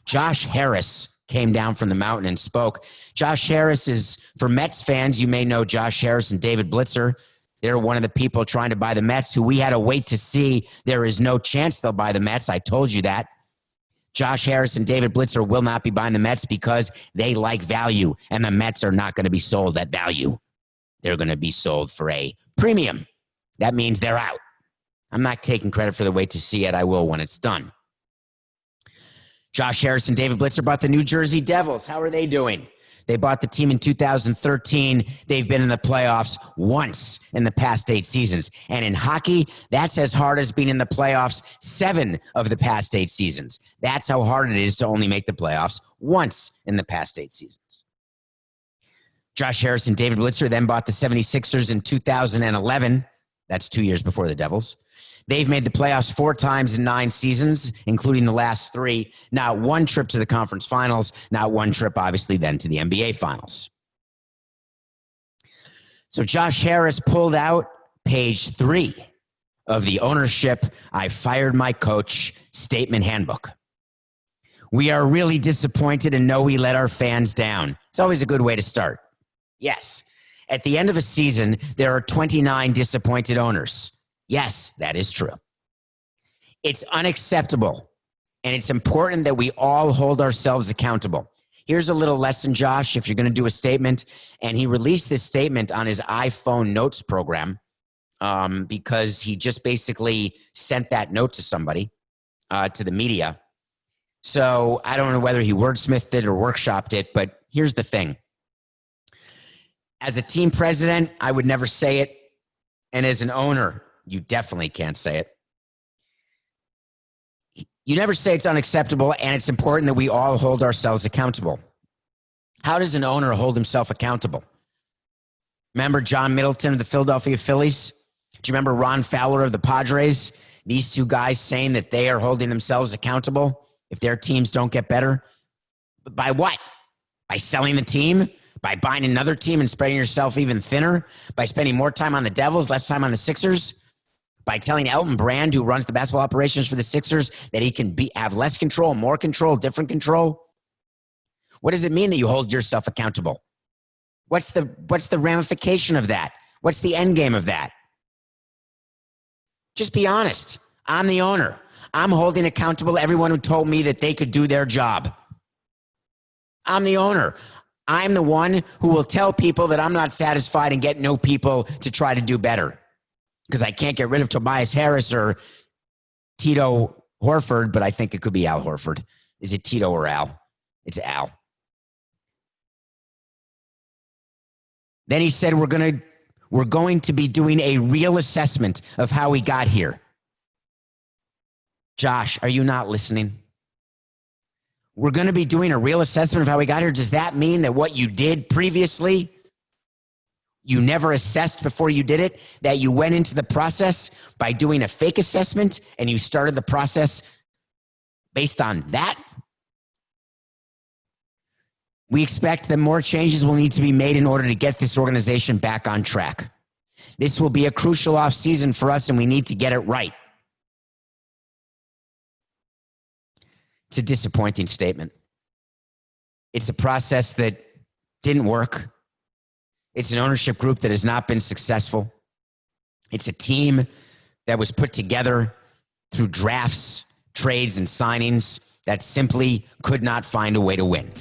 Josh Harris came down from the mountain and spoke. Josh Harris is, for Mets fans, you may know Josh Harris and David Blitzer. They're one of the people trying to buy the Mets who we had to wait to see. There is no chance they'll buy the Mets. I told you that. Josh Harris and David Blitzer will not be buying the Mets because they like value, and the Mets are not going to be sold at value. They're going to be sold for a premium. That means they're out. I'm not taking credit for the wait to see it. I will when it's done. Josh Harris and David Blitzer bought the New Jersey Devils. How are they doing? They bought the team in 2013. They've been in the playoffs once in the past 8 seasons. And in hockey, that's as hard as being in the playoffs 7 of the past 8 seasons. That's how hard it is to only make the playoffs once in the past 8 seasons. Josh Harris and David Blitzer then bought the 76ers in 2011. That's 2 years before the Devils. They've made the playoffs 4 times in 9 seasons, including the last 3. Not one trip to the conference finals, not one trip, obviously, then to the NBA finals. So Josh Harris pulled out page 3 of the ownership "I fired my coach" statement handbook. We are really disappointed and know we let our fans down. It's always a good way to start. Yes, at the end of a season, there are 29 disappointed owners. Yes, that is true. It's unacceptable, and it's important that we all hold ourselves accountable. Here's a little lesson, Josh, if you're going to do a statement. And he released this statement on his iPhone notes program because he just basically sent that note to somebody, to the media. So I don't know whether he wordsmithed it or workshopped it, but here's the thing. As a team president, I would never say it. And as an owner, you definitely can't say it. You never say it's unacceptable, and it's important that we all hold ourselves accountable. How does an owner hold himself accountable? Remember John Middleton of the Philadelphia Phillies? Do you remember Ron Fowler of the Padres? These 2 guys saying that they are holding themselves accountable if their teams don't get better. By what? By selling the team? By buying another team and spreading yourself even thinner? By spending more time on the Devils, less time on the Sixers? By telling Elton Brand, who runs the basketball operations for the Sixers, that he can have less control, more control, different control? What does it mean that you hold yourself accountable? What's the ramification of that? What's the end game of that? Just be honest. I'm the owner. I'm holding accountable everyone who told me that they could do their job. I'm the owner. I'm the one who will tell people that I'm not satisfied and get new people to try to do better. Because I can't get rid of Tobias Harris or Tito Horford, but I think it could be Al Horford. Is it Tito or Al? It's Al. Then he said, we're going to be doing a real assessment of how we got here. Josh, are you not listening? We're going to be doing a real assessment of how we got here. Does that mean that what you did previously, you never assessed before you did it, that you went into the process by doing a fake assessment and you started the process based on that? We expect that more changes will need to be made in order to get this organization back on track. This will be a crucial offseason for us, and we need to get it right. It's a disappointing statement. It's a process that didn't work. It's an ownership group that has not been successful. It's a team that was put together through drafts, trades, and signings that simply could not find a way to win.